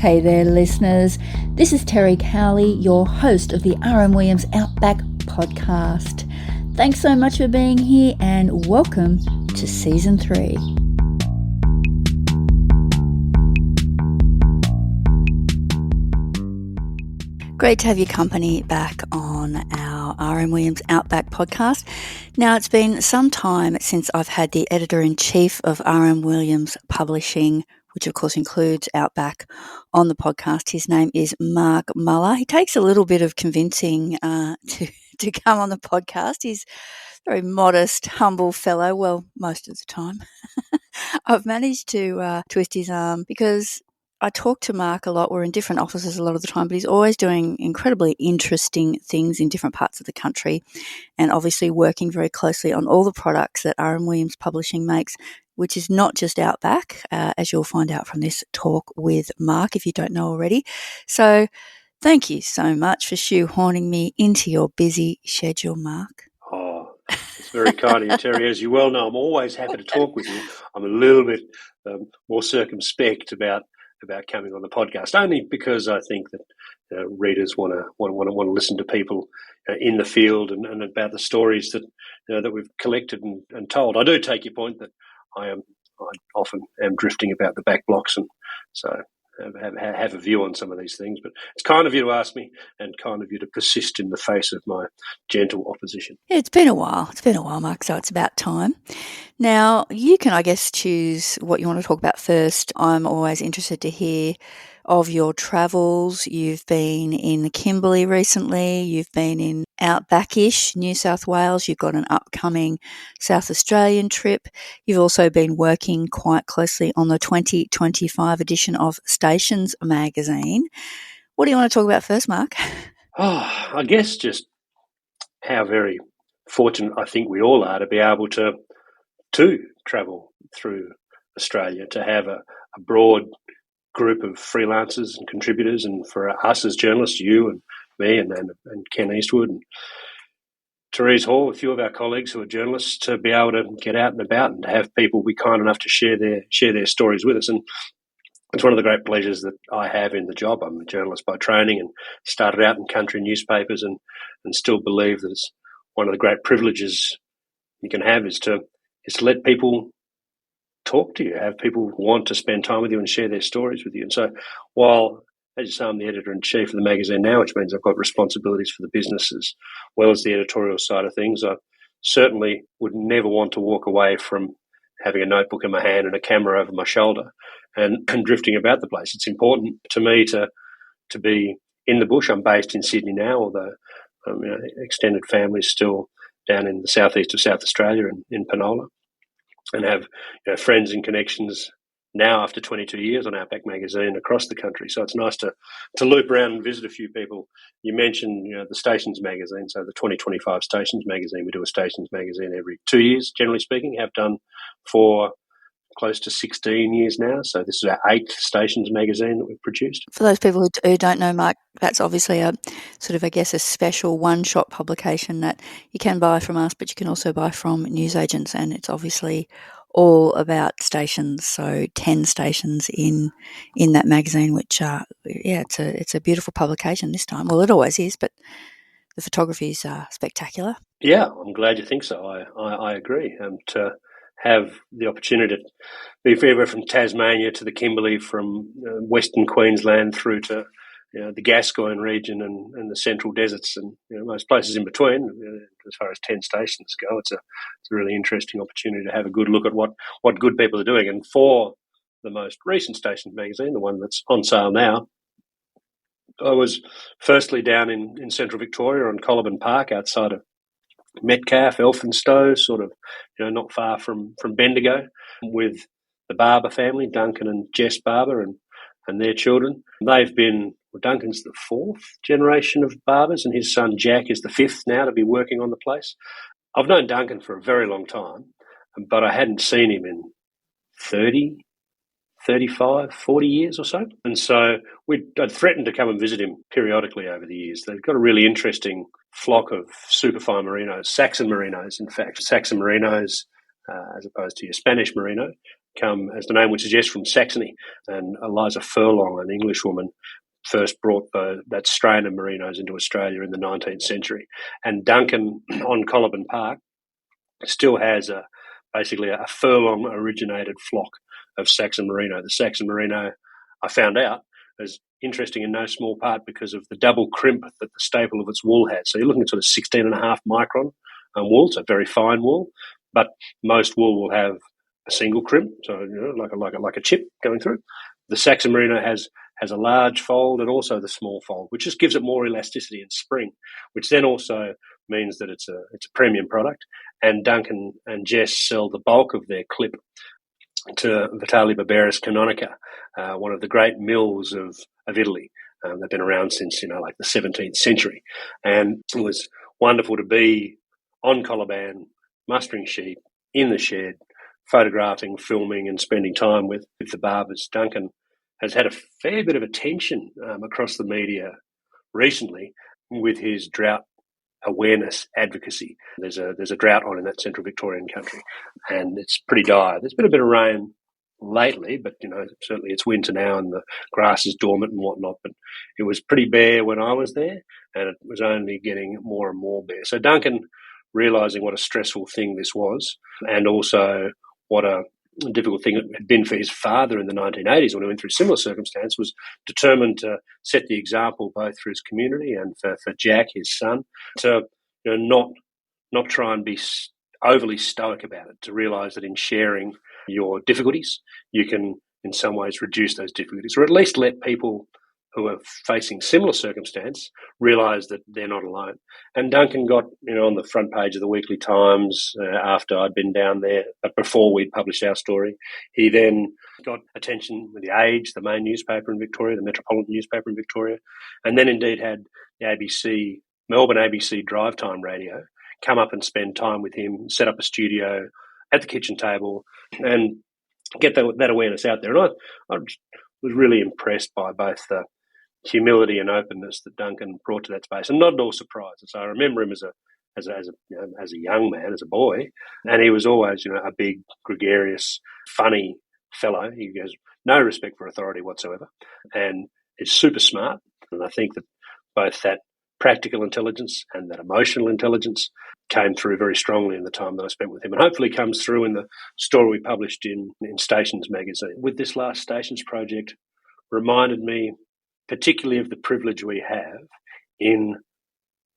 Hey there, listeners. This is Terry Cowley, your host of the R.M.Williams OUTBACK podcast. Thanks so much for being here and welcome to Season 3. Great to have your company back on our R.M.Williams OUTBACK podcast. Now, it's been some time since I've had the editor-in-chief of R.M.Williams Publishing, which of course includes OUTBACK, on the podcast. His name is Mark Muller. He takes a little bit of convincing to come on the podcast. He's a very modest, humble fellow, well, most of the time. I've managed to twist his arm because I talk to Mark a lot. We're in different offices a lot of the time, but he's always doing incredibly interesting things in different parts of the country and obviously working very closely on all the products that R.M.Williams Publishing makes, which is not just OUTBACK, as you'll find out from this talk with Mark, if you don't know already. So thank you so much for shoehorning me into your busy schedule, Mark. Oh, it's very kind of you, Terry. As you well know, I'm always happy to talk with you. I'm a little bit more circumspect about coming on the podcast, only because I think that readers want to listen to people in the field and about the stories that we've collected and told. I do take your point that I often am drifting about the back blocks, and so have a view on some of these things. But it's kind of you to ask me, and kind of you to persist in the face of my gentle opposition. Yeah, it's been a while. It's been a while, Mark, so it's about time. Now, you can, I guess, choose what you want to talk about first. I'm always interested to hear of your travels. You've been in Kimberley recently. You've been in Outbackish, New South Wales. You've got an upcoming South Australian trip. You've also been working quite closely on the 2025 edition of Stations magazine. What do you want to talk about first, Mark? Oh, I guess just how very fortunate I think we all are to be able to travel through Australia, to have a broad group of freelancers and contributors, and for us as journalists, you and me and Ken Eastwood and Therese Hall, a few of our colleagues who are journalists, to be able to get out and about and to have people be kind enough to share their stories with us. And it's one of the great pleasures that I have in the job. I'm a journalist by training and started out in country newspapers and still believe that it's one of the great privileges you can have is to let people talk to you, have people want to spend time with you and share their stories with you. And so while, as you say, I'm the editor-in-chief of the magazine now, which means I've got responsibilities for the business as well as the editorial side of things, I certainly would never want to walk away from having a notebook in my hand and a camera over my shoulder and drifting about the place. It's important to me to be in the bush. I'm based in Sydney now, although extended family still down in the southeast of South Australia in Penola, and have friends and connections now after 22 years on OUTBACK magazine across the country. So it's nice to loop around and visit a few people. You mentioned the Stations magazine, so the 2025 Stations magazine. We do a Stations magazine every 2 years, generally speaking, have done for close to 16 years now. So this is our 8th Stations magazine that we've produced. For those people who don't know, Mark, that's obviously a sort of, I guess, a special one-shot publication that you can buy from us, but you can also buy from newsagents, and it's obviously all about stations. So 10 stations in that magazine, which it's a beautiful publication this time. Well, it always is, but the photography is spectacular. Yeah, I'm glad you think so. I agree. To have the opportunity to be everywhere from Tasmania to the Kimberley, from Western Queensland through to the Gascoyne region and the central deserts and most places in between. As far as 10 stations go, it's a really interesting opportunity to have a good look at what good people are doing. And for the most recent Stations magazine, the one that's on sale now, I was firstly down in central Victoria on Coliban Park outside of Metcalfe, Elphinstowe, sort of not far from Bendigo, with the Barber family, Duncan and Jess Barber and their children. Duncan's the 4th generation of Barbers, and his son Jack is the 5th now to be working on the place. I've known Duncan for a very long time, but I hadn't seen him in 30, 35, 40 years or so. And so I'd threatened to come and visit him periodically over the years. They've got a really interesting flock of superfine merinos, Saxon merinos, in fact. Saxon merinos, as opposed to your Spanish merino, come, as the name would suggest, from Saxony. And Eliza Furlong, an Englishwoman, first brought that strain of merinos into Australia in the 19th century. And Duncan on Coliban Park still has basically a furlong-originated flock of Saxon merino. The Saxon merino, I found out, is interesting in no small part because of the double crimp that the staple of its wool has. So you're looking at sort of 16.5 micron wool, so very fine wool, but most wool will have a single crimp, so like a chip going through. The Saxon merino has a large fold and also the small fold, which just gives it more elasticity in spring, which then also means that it's a premium product. And Duncan and Jess sell the bulk of their clip to Vitali Barberis Canonica, one of the great mills of Italy. They've been around since, like the 17th century. And it was wonderful to be on Coliban, mustering sheep, in the shed, photographing, filming and spending time with the barbers. Duncan has had a fair bit of attention across the media recently with his drought awareness advocacy. There's a drought on in that central Victorian country, and it's pretty dire. There's been a bit of rain lately, but certainly it's winter now and the grass is dormant and whatnot. But it was pretty bare when I was there, and it was only getting more and more bare. So Duncan, realising what a stressful thing this was, and also what a difficult thing it had been for his father in the 1980s when he went through similar circumstance, was determined to set the example both for his community and for Jack, his son, to not try and be overly stoic about it, to realise that in sharing your difficulties, you can in some ways reduce those difficulties, or at least let people who are facing similar circumstance realise that they're not alone. And Duncan got on the front page of the Weekly Times after I'd been down there, but before we'd published our story. He then got attention with The Age, the main newspaper in Victoria, the metropolitan newspaper in Victoria, and then indeed had the Melbourne ABC Drive Time Radio come up and spend time with him, set up a studio at the kitchen table and get that awareness out there. And I was really impressed by both the humility and openness that Duncan brought to that space, and not at all surprised. So I remember him as a young man, as a boy, and he was always a big, gregarious, funny fellow. He has no respect for authority whatsoever, and is super smart. And I think that both that practical intelligence and that emotional intelligence came through very strongly in the time that I spent with him, and hopefully comes through in the story we published in Stations magazine. With this last Stations project, reminded me particularly of the privilege we have in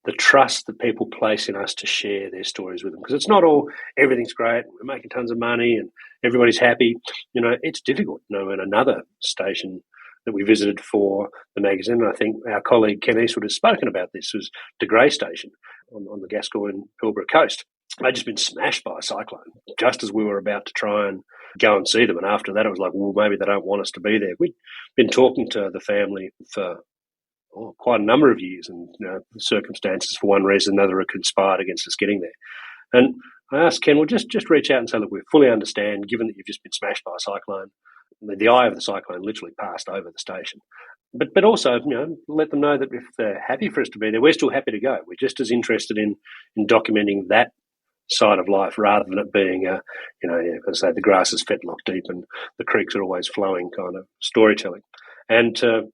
the trust that people place in us to share their stories with them. Because it's not all, everything's great, we're making tons of money and everybody's happy. It's difficult. In another station that we visited for the magazine, and I think our colleague Ken Eastwood has spoken about this, was De Grey Station on the Gascoyne-Pilbara coast. They'd just been smashed by a cyclone just as we were about to try and go and see them. And after that, it was like, well, maybe they don't want us to be there. We'd been talking to the family for quite a number of years, and the circumstances for one reason or another had conspired against us getting there. And I asked Ken, well, just reach out and say, look, we fully understand, given that you've just been smashed by a cyclone. The eye of the cyclone literally passed over the station. But also, let them know that if they're happy for us to be there, we're still happy to go. We're just as interested in documenting that side of life rather than it being as I say, the grass is fetlock deep and the creeks are always flowing kind of storytelling. And to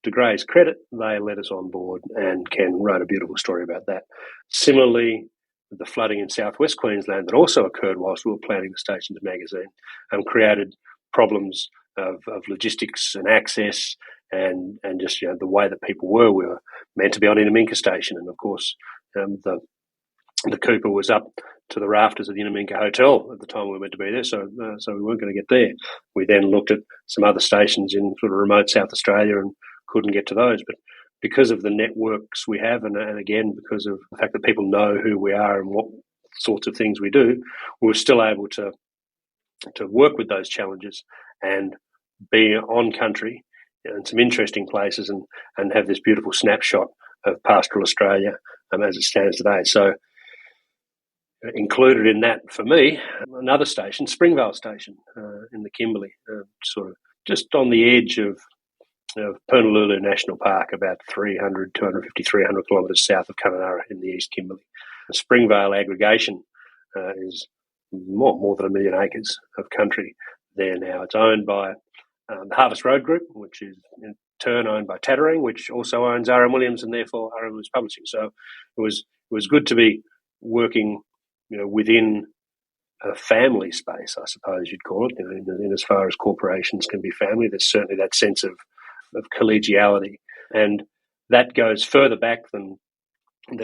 De Grey's credit, they let us on board, and Ken wrote a beautiful story about that. Similarly, the flooding in southwest Queensland that also occurred whilst we were planning the Stations magazine created problems of logistics and access and just the way that people were. We were meant to be on Inaminka Station, and of course the Cooper was up to the rafters of the Inaminka Hotel at the time we were meant to be there, so we weren't going to get there. We then looked at some other stations in sort of remote South Australia and couldn't get to those. But because of the networks we have, and again, because of the fact that people know who we are and what sorts of things we do, we were still able to work with those challenges and be on country in some interesting places and have this beautiful snapshot of pastoral Australia as it stands today. So included in that, for me, another station, Springvale Station in the Kimberley, sort of just on the edge of Purnululu National Park, about 300 kilometres south of Kununurra in the East Kimberley. The Springvale aggregation is more than 1 million acres of country there now. It's owned by the Harvest Road Group, which is in turn owned by Tattering, which also owns R.M.Williams and therefore R.M.Williams Publishing. So it was good to be working, within a family space, I suppose you'd call it, in as far as corporations can be family. There's certainly that sense of collegiality. And that goes further back than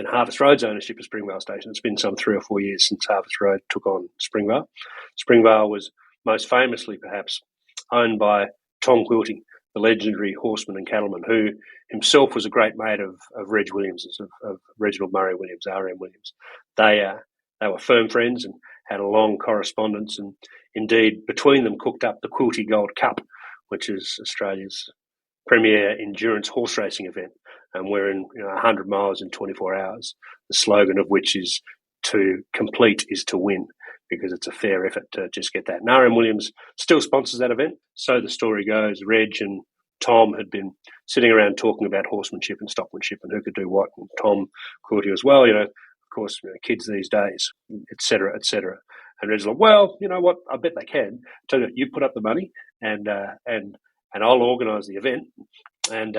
Harvest Road's ownership of Springvale Station. It's been some 3 or 4 years since Harvest Road took on Springvale. Springvale was most famously perhaps owned by Tom Quilty, the legendary horseman and cattleman, who himself was a great mate of Reg Williams, of Reginald Murray Williams, R.M. Williams. They were firm friends and had a long correspondence, and indeed between them cooked up the Quilty Gold Cup, which is Australia's premier endurance horse racing event, and we're in 100 miles in 24 hours, the slogan of which is to complete is to win, because it's a fair effort to just get that. And R.M. Williams still sponsors that event. So the story goes, Reg and Tom had been sitting around talking about horsemanship and stockmanship and who could do what, and Tom Quilty as well, of course, kids these days, et cetera, et cetera. And Reg's like, well, you know what, I bet they can. Tell you put up the money and I'll organise the event and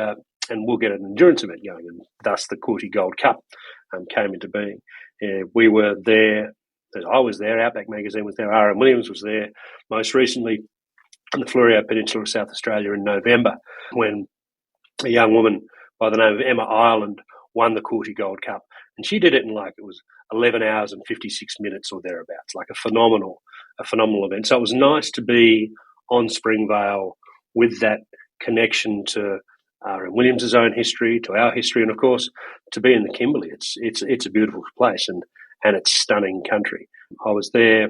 we'll get an endurance event going. And thus the Quilty Gold Cup came into being. We were there. I was there. Outback magazine was there. R.M. Williams was there. Most recently on the Fleurieu Peninsula of South Australia in November, when a young woman by the name of Emma Ireland won the Quilty Gold Cup. And she did it in it was 11 hours and 56 minutes or thereabouts, like a phenomenal event. So it was nice to be on Springvale with that connection to R.M. Williams' own history, to our history, and of course to be in the Kimberley. It's a beautiful place and it's stunning country. I was there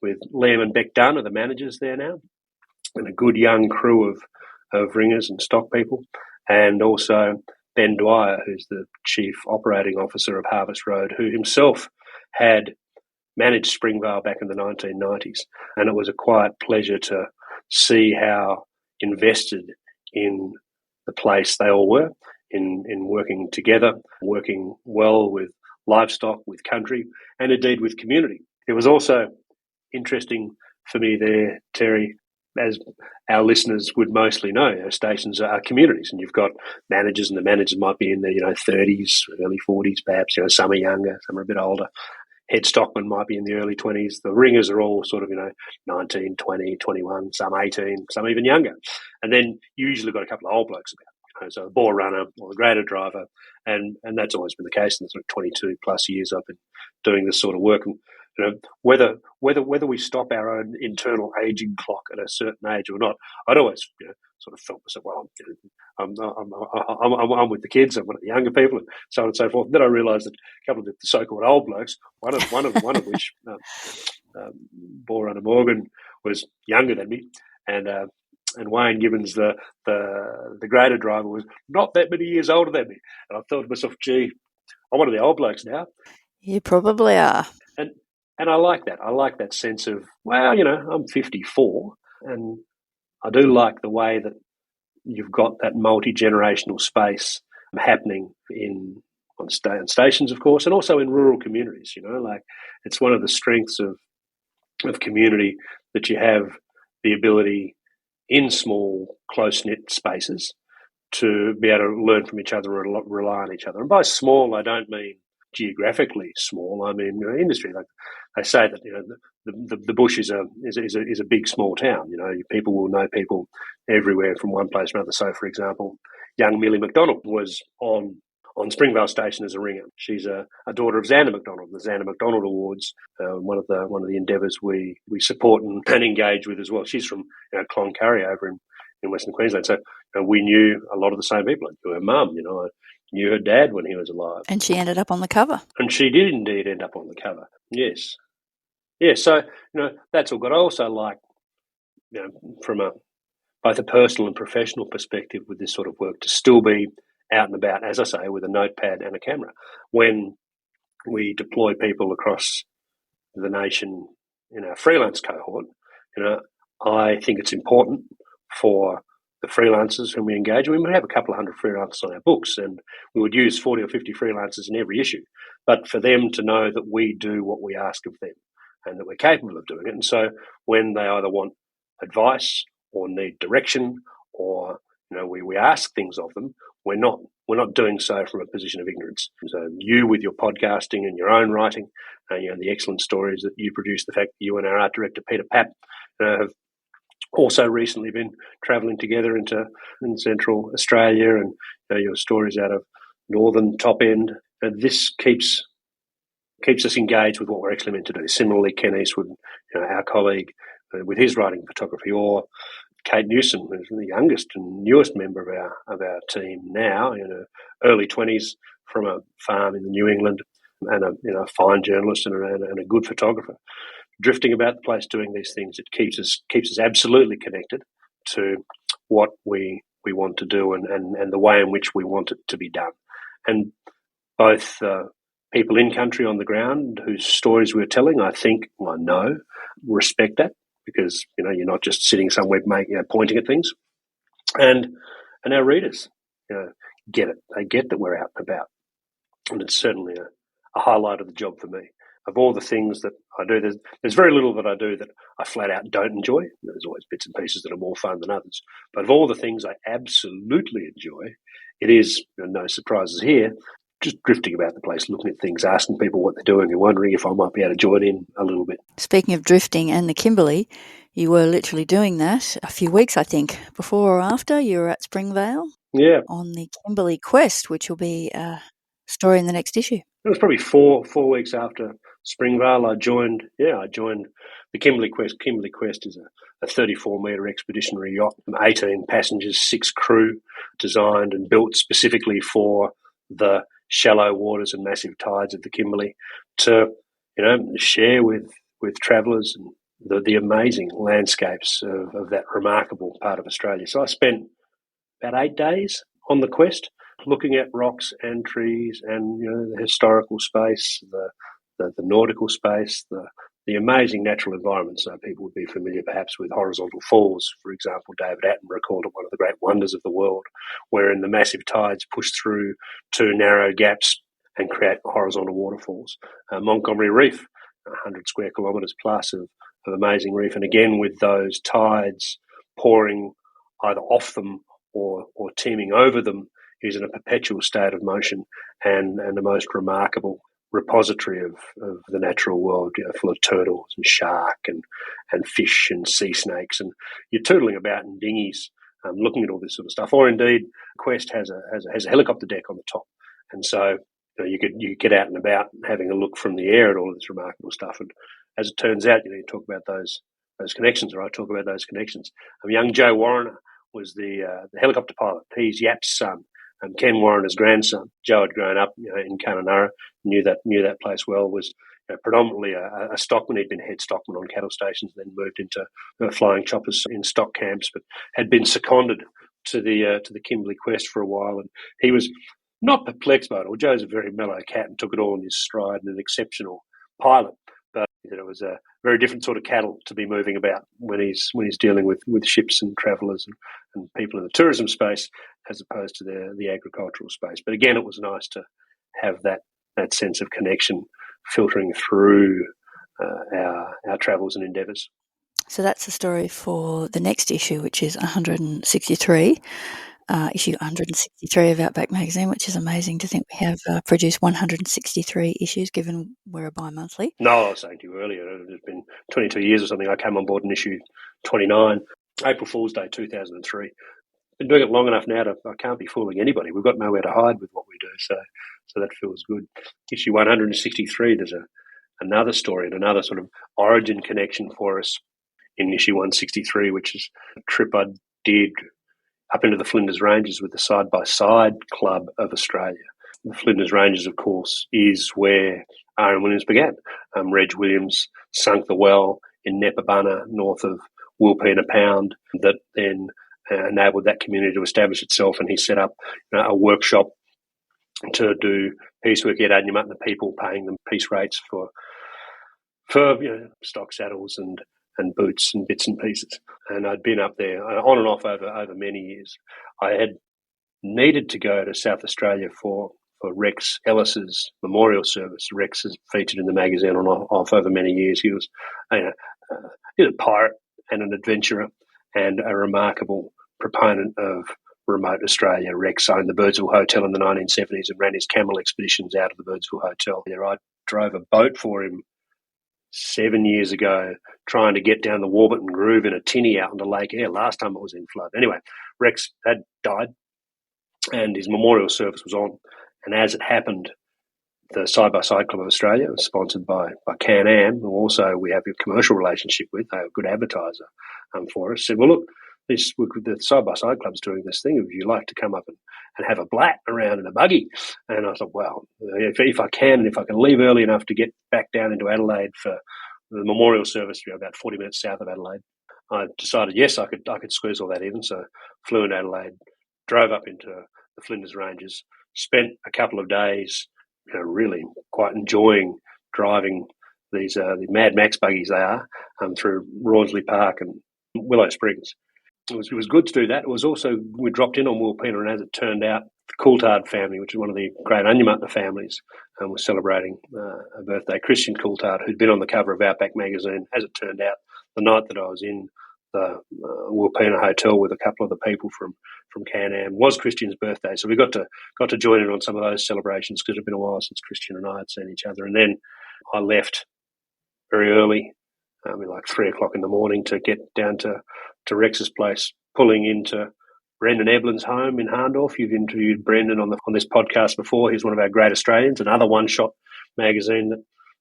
with Liam and Beck Dunn, are the managers there now, and a good young crew of ringers and stock people, and also Ben Dwyer, who's the Chief Operating Officer of Harvest Road, who himself had managed Springvale back in the 1990s. And it was a quiet pleasure to see how invested in the place they all were, in working together, working well with livestock, with country, and indeed with community. It was also interesting for me there, Terry, as our listeners would mostly know, stations are communities, and you've got managers, and the managers might be in their 30s, early 40s, perhaps. Some are younger, some are a bit older. Head stockman might be in the early 20s. The ringers are all sort of 19, 20, 21, some 18, some even younger, and then you usually got a couple of old blokes about. So a bore runner or a grader driver, and that's always been the case in the sort of 22 plus years I've been doing this sort of work. And whether we stop our own internal aging clock at a certain age or not, I'd always sort of felt myself, well, I'm with the kids, I'm with the younger people, and so on and so forth. And then I realised that a couple of the so-called old blokes, one of which, bore runner Morgan, was younger than me, and Wayne Gibbons, the grader driver, was not that many years older than me. And I thought to myself, gee, I'm one of the old blokes now. You probably are. And I like that. I like that sense of, well, I'm 54, and I do like the way that you've got that multi-generational space happening on stations, of course, and also in rural communities. It's one of the strengths of community that you have the ability in small, close-knit spaces to be able to learn from each other and rely on each other. And by small, I don't mean geographically small. I mean industry. Like they say that the bush is a big small town. People will know people everywhere from one place to another. So, for example, young Millie McDonald was on Springvale Station as a ringer. She's a daughter of Xander McDonald, the Xander McDonald Awards, one of the endeavours we support and engage with as well. She's from Cloncurry over in Western Queensland. So we knew a lot of the same people. I knew her mum, I knew her dad when he was alive. And she ended up on the cover. And she did indeed end up on the cover, yes. Yeah, so, that's all good. I also like, from both a personal and professional perspective with this sort of work, to still be out and about, as I say, with a notepad and a camera. When we deploy people across the nation in our freelance cohort, I think it's important for the freelancers whom we engage. We have a couple of hundred freelancers on our books, and we would use 40 or 50 freelancers in every issue. But for them to know that we do what we ask of them and that we're capable of doing it. And so when they either want advice or need direction, or we ask things of them, we're not doing so from a position of ignorance. So you, with your podcasting and your own writing, the excellent stories that you produce, the fact that you and our art director Peter Papp have also recently been travelling together in Central Australia, and your stories out of Northern Top End, this keeps us engaged with what we're actually meant to do. Similarly, Ken Eastwood, our colleague, with his writing photography, or Kate Newsom, who's the youngest and newest member of our team now, early 20s, from a farm in New England, and a fine journalist and a good photographer, drifting about the place doing these things. It keeps us absolutely connected to what we want to do and the way in which we want it to be done. And both people in country on the ground whose stories we're telling, I know, respect that, because you're not just sitting somewhere pointing at things, and our readers get it. They get that we're out and about, and it's certainly a highlight of the job for me. Of all the things that I do, there's very little that I do that I flat out don't enjoy. There's always bits and pieces that are more fun than others. But of all the things I absolutely enjoy, it is, no surprises here, just drifting about the place, looking at things, asking people what they're doing, and wondering if I might be able to join in a little bit. Speaking of drifting and the Kimberley, you were literally doing that a few weeks, I think, before or after you were at Springvale. Yeah. On the Kimberley Quest, which will be a story in the next issue. It was probably four weeks after Springvale. I joined the Kimberley Quest. Kimberley Quest is a 34-metre expeditionary yacht, 18 passengers, 6 crew, designed and built specifically for the shallow waters and massive tides of the Kimberley, to share with travellers the amazing landscapes of that remarkable part of Australia. So I spent about 8 days on the quest, looking at rocks and trees and the historical space, the nautical space, the amazing natural environments. So people would be familiar perhaps with horizontal falls. For example, David Attenborough called it one of the great wonders of the world, wherein the massive tides push through 2 narrow gaps and create horizontal waterfalls. Montgomery Reef, 100 square kilometres plus of amazing reef, and again with those tides pouring either off them or teeming over them, is in a perpetual state of motion, and the most remarkable repository of the natural world, full of turtles and shark and fish and sea snakes, and you're tootling about in dinghies, looking at all this sort of stuff. Or indeed, Quest has a helicopter deck on the top, and so you could get out and about having a look from the air at all of this remarkable stuff. And as it turns out, you talk about those connections, or I talk about those connections. Young Joe Warriner was the helicopter pilot. He's Yap's son, and Ken Warriner's grandson. Joe had grown up in Kununurra, knew that place well, was predominantly a stockman. He'd been head stockman on cattle stations, then moved into flying choppers in stock camps, but had been seconded to the Kimberley Quest for a while, and he was not perplexed by it all. Joe's a very mellow cat and took it all in his stride, and an exceptional pilot. But it was a very different sort of cattle to be moving about when he's dealing with ships and travellers and people in the tourism space, as opposed to the agricultural space. But again, it was nice to have that sense of connection filtering through our travels and endeavours. So that's the story for the next issue, which is 163. Issue 163 of Outback magazine, which is amazing to think we have produced 163 issues, given we're a bi-monthly. No, I was saying to you earlier, it's been 22 years or something. I came on board in issue 29, April Fool's Day 2003. Been doing it long enough now I can't be fooling anybody. We've got nowhere to hide with what we do, so that feels good. Issue 163, there's another story and another sort of origin connection for us in issue 163, which is a trip I did up into the Flinders Ranges with the Side-by-Side Club of Australia. The Flinders Ranges, of course, is where R.M.Williams began. Reg Williams sunk the well in Nepabunna, north of Wilpena Pound, that then enabled that community to establish itself, and he set up a workshop to do piecework at Adnyamat, and the people paying them piece rates for stock saddles and boots and bits and pieces. And I'd been up there on and off over many years. I had needed to go to South Australia for Rex Ellis's memorial service. Rex is featured in the magazine on and off over many years. He was a pirate and an adventurer and a remarkable proponent of remote Australia. Rex owned the Birdsville Hotel in the 1970s and ran his camel expeditions out of the Birdsville Hotel. There, I drove a boat for him 7 years ago, trying to get down the Warburton Groove in a tinny out into Lake Eyre. Last time it was in flood. Anyway, Rex had died and his memorial service was on. And as it happened, the Side by Side Club of Australia, sponsored by Can-Am, who also we have a commercial relationship with, they're a good advertiser for us, said, well, look, the Side by Side Club's doing this thing. Would you like to come up and have a blat around in a buggy? And I thought, well, if I can, and if I can leave early enough to get back down into Adelaide for the memorial service, about 40 minutes south of Adelaide, I decided, yes, I could squeeze all that in. So flew into Adelaide, drove up into the Flinders Ranges, spent a couple of days really quite enjoying driving these the Mad Max buggies they are through Rawnsley Park and Willow Springs. It was good to do that. It was also, we dropped in on Wilpena, and as it turned out, the Coulthard family, which is one of the great Oniamutna families, was celebrating a birthday. Christian Coulthard, who'd been on the cover of Outback magazine, as it turned out, the night that I was in the Wilpena Hotel with a couple of the people from Can-Am was Christian's birthday. So we got to join in on some of those celebrations because it had been a while since Christian and I had seen each other. And then I left very early, like 3 o'clock in the morning, to get down to Rex's place, pulling into Brendan Eblin's home in Harndorf. You've interviewed Brendan on this podcast before. He's one of our great Australians, another one-shot magazine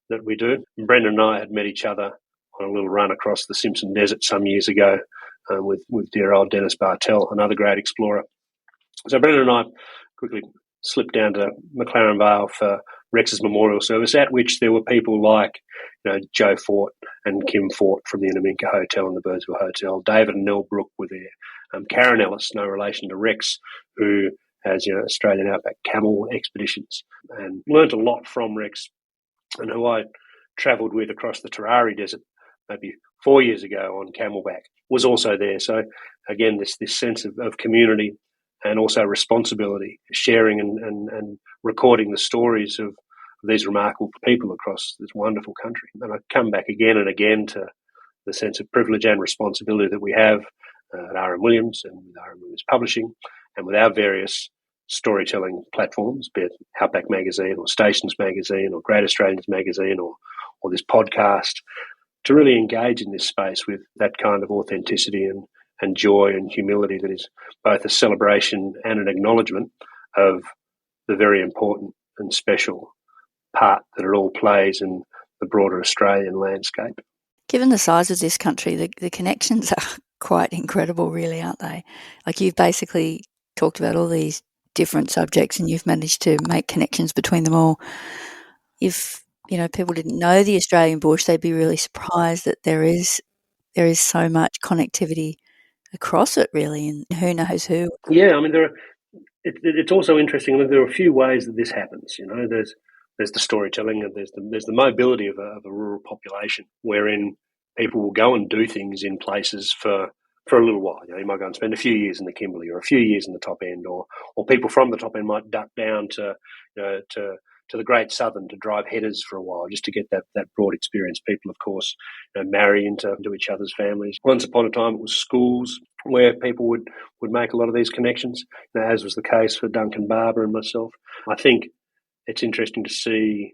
that we do. And Brendan and I had met each other on a little run across the Simpson Desert some years ago with dear old Dennis Bartell, another great explorer. So Brendan and I quickly slipped down to McLaren Vale for Rex's memorial service, at which there were people like Joe Fort and Kim Fort from the Inaminka Hotel and the Birdsville Hotel. David and Nell Brooke were there. Karen Ellis, no relation to Rex, who has Australian Outback camel expeditions, and learnt a lot from Rex, and who I travelled with across the Tarari Desert maybe 4 years ago on camelback, was also there. So again, this sense of community and also responsibility, sharing and recording the stories of these remarkable people across this wonderful country. And I come back again and again to the sense of privilege and responsibility that we have at R.M.Williams and with R.M.Williams Publishing and with our various storytelling platforms, be it Outback Magazine or Stations Magazine or Great Australians Magazine or this podcast, to really engage in this space with that kind of authenticity and joy and humility that is both a celebration and an acknowledgement of the very important and special part that it all plays in the broader Australian landscape. Given the size of this country, the connections are quite incredible, really, aren't they? Like, you've basically talked about all these different subjects and you've managed to make connections between them all. If people didn't know the Australian bush, they'd be really surprised that there is so much connectivity across it, really, and who knows who. Yeah, I mean, it's also interesting. I mean, there are a few ways that this happens. There's the storytelling, and there's the mobility of a rural population, wherein people will go and do things in places for a little while. You might go and spend a few years in the Kimberley or a few years in the top end, or people from the top end might duck down to the Great Southern to drive headers for a while just to get that broad experience. People, of course, marry into each other's families. Once upon a time, it was schools where people would make a lot of these connections, as was the case for Duncan Barber and myself. I think it's interesting to see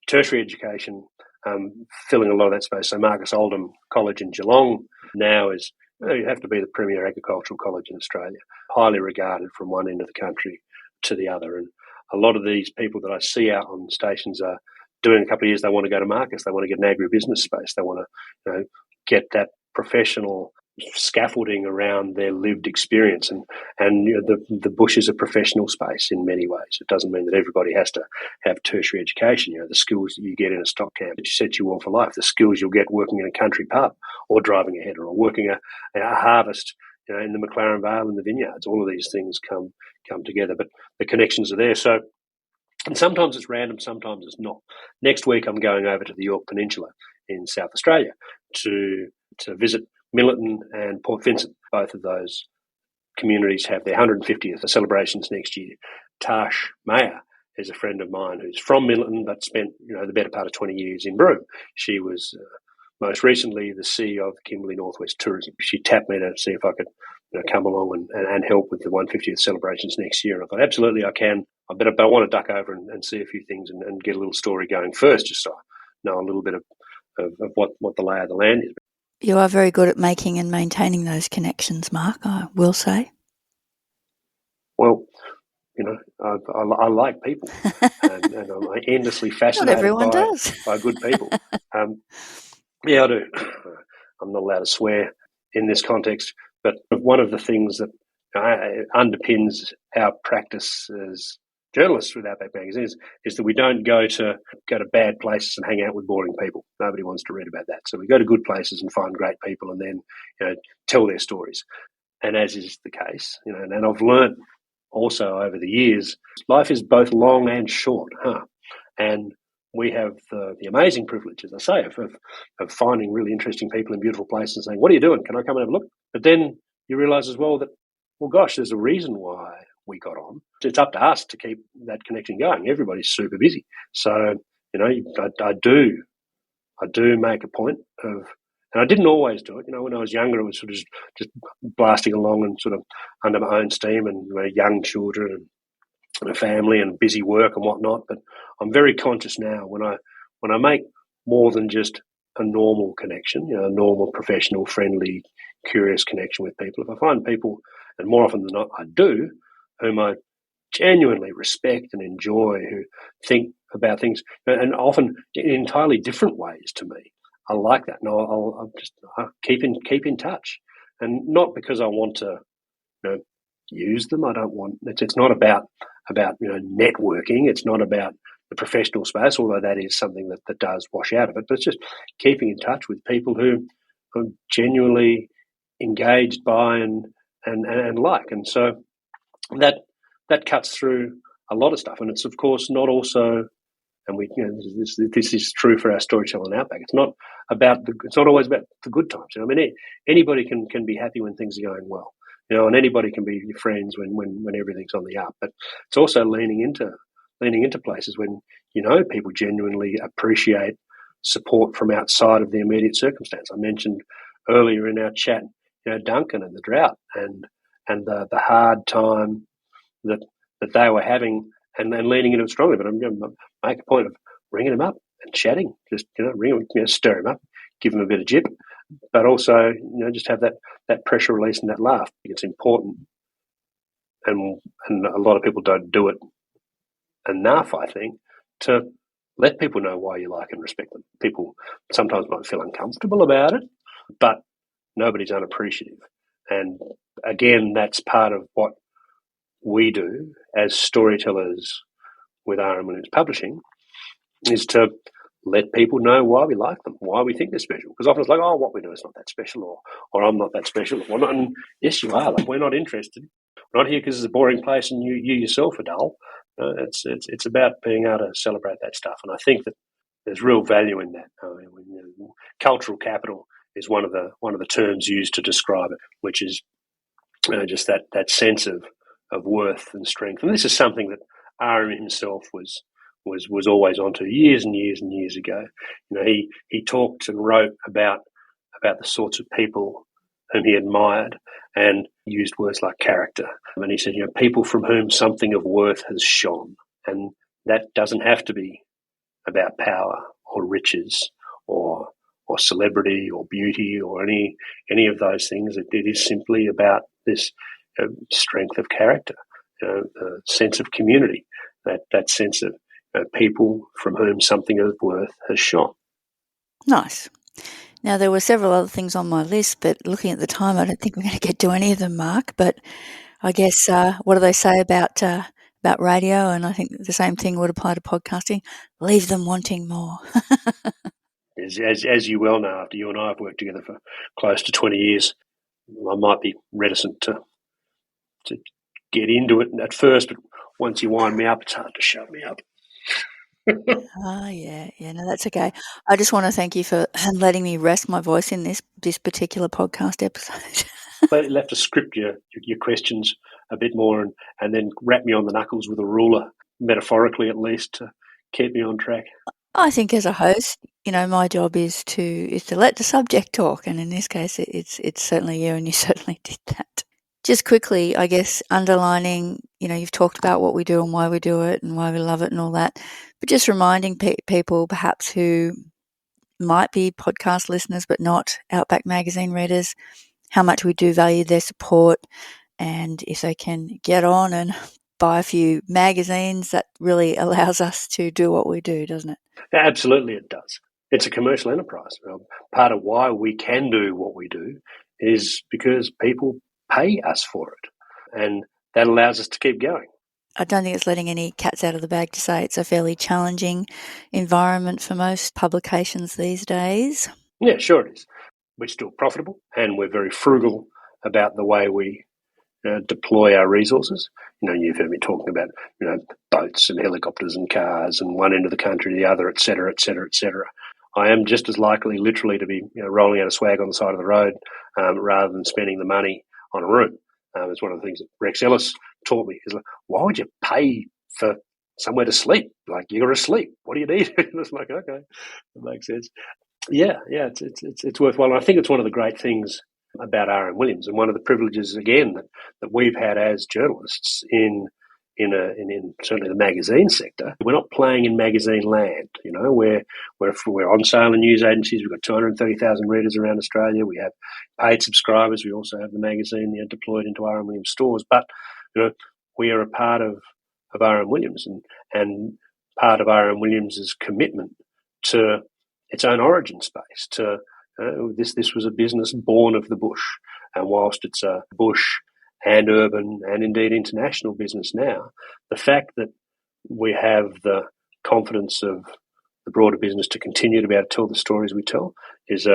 tertiary education filling a lot of that space. So Marcus Oldham College in Geelong now is, you have to be the premier agricultural college in Australia, highly regarded from one end of the country to the other. And a lot of these people that I see out on stations are doing a couple of years, they want to go to Marcus, they want to get an agribusiness space, they want to get that professional scaffolding around their lived experience, and the bush is a professional space in many ways. It doesn't mean that everybody has to have tertiary education. The skills that you get in a stock camp set you all for life. The skills you'll get working in a country pub or driving a header or working a harvest in the McLaren Vale in the vineyards. All of these things come together, but the connections are there. So, and sometimes it's random, sometimes it's not. Next week I'm going over to the Yorke Peninsula in South Australia to visit Millerton and Port Vincent. Both of those communities have their 150th celebrations next year. Tash Mayer is a friend of mine who's from Millerton but spent the better part of 20 years in Broome. She was most recently the CEO of Kimberley Northwest Tourism. She tapped me to see if I could come along and help with the 150th celebrations next year. And I thought, absolutely, I can. But I want to duck over and see a few things and get a little story going first, just so I know a little bit of what the lay of the land is. You are very good at making and maintaining those connections, Mark, I will say. Well, I like people, and I'm endlessly fascinated by good people. Yeah, I do. I'm not allowed to swear in this context, but one of the things that underpins our practice as journalists with Outback magazine is that we don't go to bad places and hang out with boring people. Nobody wants to read about that. So we go to good places and find great people and then tell their stories. And as is the case, and I've learned also over the years, life is both long and short, and we have the amazing privilege, as I say, of finding really interesting people in beautiful places and saying, what are you doing? Can I come and have a look? But then you realise as well that, well, gosh, there's a reason why we got on. It's up to us to keep that connection going. Everybody's super busy. So, I do make a point of, and I didn't always do it. When I was younger, it was sort of just blasting along and sort of under my own steam and young children and a family and busy work and whatnot. But I'm very conscious now when I make more than just a normal connection, a normal, professional, friendly, curious connection with people. If I find people, and more often than not I do, whom I genuinely respect and enjoy, who think about things, and often in entirely different ways to me, I like that, and I'll just keep in touch, and not because I want to use them. I don't want. It's not about networking. It's not about the professional space, although that is something that does wash out of it. But it's just keeping in touch with people who are genuinely engaged by and like, and so that cuts through a lot of stuff. And it's of course not also, and this is true for our storytelling Outback. It's not always about the good times. Anybody can be happy when things are going well. And anybody can be your friends when everything's on the up. But it's also leaning into places when people genuinely appreciate support from outside of the immediate circumstance. I mentioned earlier in our chat, Duncan and the drought and the hard time that they were having, and leaning into it strongly. But I'm going to make a point of ringing them up and chatting, just ring them, stir them up, give them a bit of jip, but also just have that pressure release and that laugh. It's important, and a lot of people don't do it enough, I think, to let people know why you like and respect them. People sometimes might feel uncomfortable about it, but nobody's unappreciative. And again, that's part of what we do as storytellers with R.M.Williams Publishing, is to let people know why we like them, why we think they're special. Because often it's like, oh, what we do is not that special, or I'm not that special. Well, not, and yes, you are. We're not interested. We're not here because it's a boring place and you yourself are dull. It's about being able to celebrate that stuff. And I think that there's real value in that. Cultural capital is one of the terms used to describe it, which is just that sense of worth and strength. And this is something that R.M. himself was always onto years and years and years ago. He talked and wrote about the sorts of people whom he admired and used words like character. And he said, people from whom something of worth has shone. And that doesn't have to be about power or riches or celebrity or beauty or any of those things. It is simply about this strength of character, a sense of community, that sense of people from whom something of worth has shone. Nice. Now, there were several other things on my list, but looking at the time, I don't think we're going to get to any of them, Mark. But I guess what do they say about radio? And I think the same thing would apply to podcasting. Leave them wanting more. As you well know, after you and I have worked together for close to 20 years, I might be reticent to get into it at first, but once you wind me up, it's hard to shut me up. Yeah, no, that's okay. I just want to thank you for letting me rest my voice in this particular podcast episode. But you'll have to script your questions a bit more and then wrap me on the knuckles with a ruler, metaphorically at least, to keep me on track. I think as a host, my job is to let the subject talk, and in this case, it's certainly you, and you certainly did that. Just quickly, I guess, underlining, you've talked about what we do and why we do it and why we love it and all that, but just reminding people perhaps who might be podcast listeners but not Outback magazine readers, how much we do value their support, and if they can get on and buy a few magazines, that really allows us to do what we do, doesn't it? Absolutely, it does. It's a commercial enterprise. Part of why we can do what we do is because people pay us for it, and that allows us to keep going. I don't think it's letting any cats out of the bag to say it's a fairly challenging environment for most publications these days. Yeah, sure it is. We're still profitable, and we're very frugal about the way we deploy our resources. You've heard me talking about boats and helicopters and cars and one end of the country to the other, et cetera, et cetera, et cetera. I am just as likely, literally, to be rolling out a swag on the side of the road rather than spending the money on a room. It's one of the things that Rex Ellis taught me. Is like, why would you pay for somewhere to sleep? Like, you're going to sleep. What do you need? It's like, okay, that makes sense. Yeah, it's worthwhile. And I think it's one of the great things about R.M.Williams, and one of the privileges again that we've had as journalists in certainly the magazine sector. We're not playing in magazine land. We're on sale in news agencies. We've got 230,000 readers around Australia. We have paid subscribers. We also have the magazine deployed into R.M.Williams stores. But we are a part of R.M.Williams, and part of R.M.Williams' commitment to its own origin space. This was a business born of the bush, and whilst it's a bush and urban and indeed international business now, the fact that we have the confidence of the broader business to continue to be able to tell the stories we tell is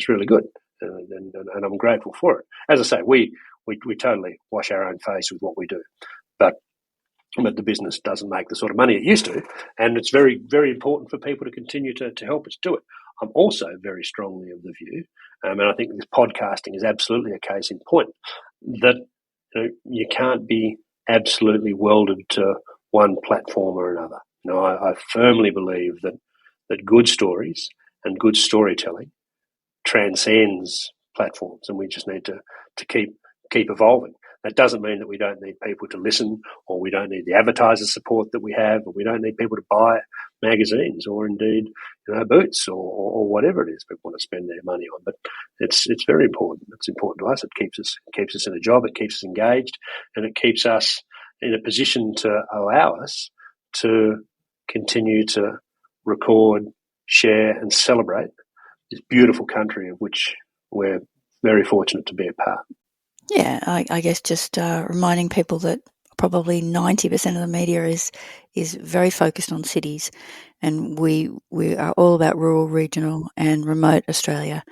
really good, and I'm grateful for it. As I say, we totally wash our own face with what we do, but the business doesn't make the sort of money it used to, and it's very, very important for people to continue to help us do it. I'm also very strongly of the view, and I think this podcasting is absolutely a case in point, that you can't be absolutely welded to one platform or another. I firmly believe that good stories and good storytelling transcends platforms, and we just need to keep evolving. That doesn't mean that we don't need people to listen, or we don't need the advertiser support that we have, or we don't need people to buy magazines, or indeed boots, or whatever it is people want to spend their money on. But it's very important. It's important to us. It keeps us in a job. It keeps us engaged, and it keeps us in a position to allow us to continue to record, share, and celebrate this beautiful country of which we're very fortunate to be a part. Yeah, I guess just reminding people that probably 90% of the media is very focused on cities, and we are all about rural, regional, and remote Australia,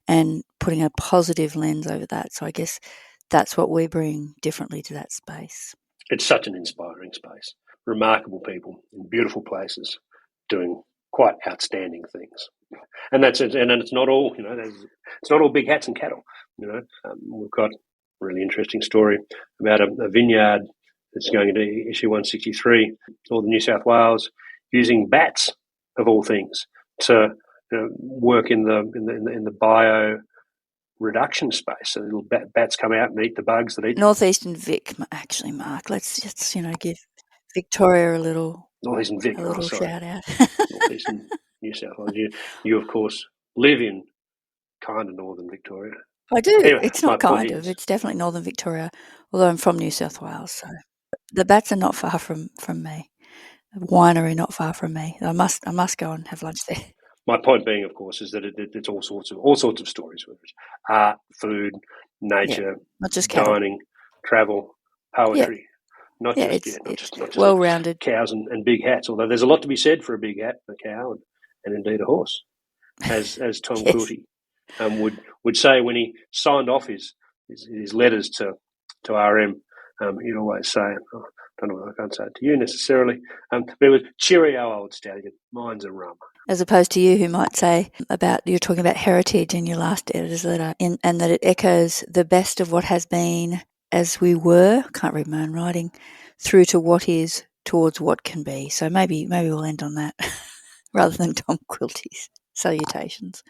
and putting a positive lens over that. So I guess that's what we bring differently to that space. It's such an inspiring space. Remarkable people in beautiful places doing quite outstanding things. And that's it. And it's not all, it's not all big hats and cattle. We've got a really interesting story about a vineyard that's going into issue 163, Northern New South Wales, using bats of all things to work in the bio reduction space. So little bats come out and eat the bugs that eat. Northeastern Vic, actually, Mark. Let's just give Victoria a little Northeastern Vic, shout out. Northeastern New South Wales. You of course live in kind of northern Victoria. I do. Anyway, it's not kind of. It's definitely northern Victoria, although I'm from New South Wales. So the bats are not far from me. The winery not far from me. I must go and have lunch there. My point being, of course, is that it's all sorts of stories, whether it's art, food, nature, not just dining, travel, poetry. Not just well-rounded cows and big hats. Although there's a lot to be said for a big hat, a cow, and indeed a horse, as Tom Quilty would say when he signed off his letters to RM. He'd always say, I don't know, I can't say it to you necessarily, but it was cheerio, old stallion, mine's a rum. As opposed to you, who might say you're talking about heritage in your last editor's letter, and that it echoes the best of what has been, as we were, can't read my own writing, through to what is, towards what can be. So maybe we'll end on that. rather than Tom Quilty's. Salutations.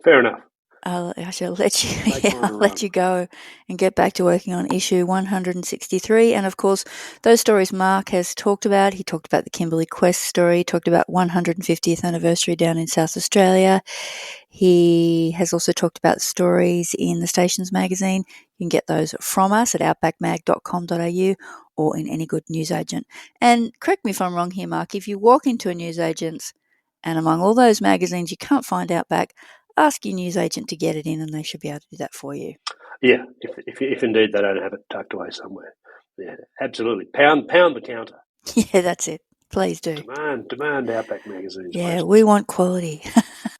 Fair enough. I shall let you. Take mine I'll and let run. you go and get back to working on issue 163. And of course, those stories Mark has talked about. He talked about the Kimberley Quest story. He talked about 150th anniversary down in South Australia. He has also talked about stories in the Stations magazine. You can get those from us at outbackmag.com.au or in any good newsagent. And correct me if I'm wrong here, Mark. If you walk into a newsagent's and among all those magazines you can't find Outback, ask your newsagent to get it in and they should be able to do that for you. Yeah, if indeed they don't have it tucked away somewhere. Yeah, absolutely. Pound the counter. Yeah, that's it. Please do. Demand Outback magazines. Yeah, we want quality.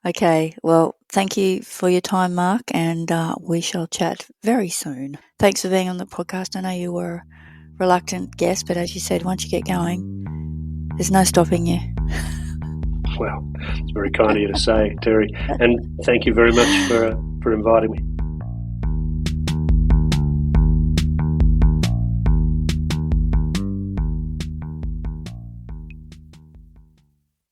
Okay, well, thank you for your time, Mark, and we shall chat very soon. Thanks for being on the podcast. I know you were a reluctant guest, but as you said, once you get going, there's no stopping you. Well, it's very kind of you to say, Terry, and thank you very much for inviting me.